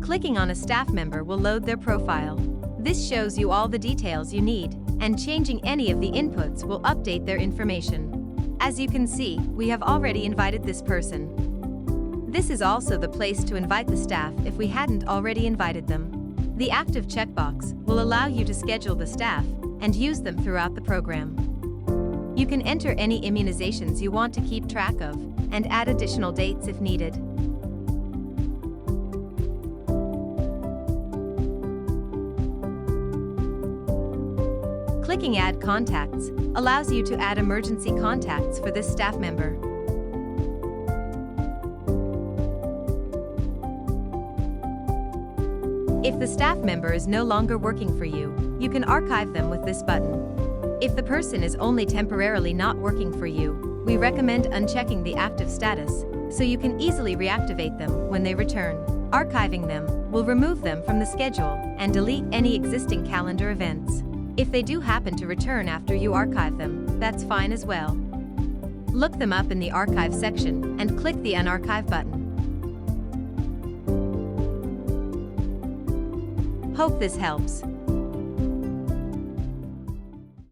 Clicking on a staff member will load their profile. This shows you all the details you need, and changing any of the inputs will update their information. As you can see, we have already invited this person. This is also the place to invite the staff if we hadn't already invited them. The active checkbox will allow you to schedule the staff and use them throughout the program. You can enter any immunizations you want to keep track of and add additional dates if needed. Clicking Add Contacts allows you to add emergency contacts for this staff member. If the staff member is no longer working for you, you can archive them with this button. If the person is only temporarily not working for you, we recommend unchecking the active status so you can easily reactivate them when they return. Archiving them will remove them from the schedule and delete any existing calendar events. If they do happen to return after you archive them, that's fine as well. Look them up in the Archive section and click the Unarchive button. Hope this helps.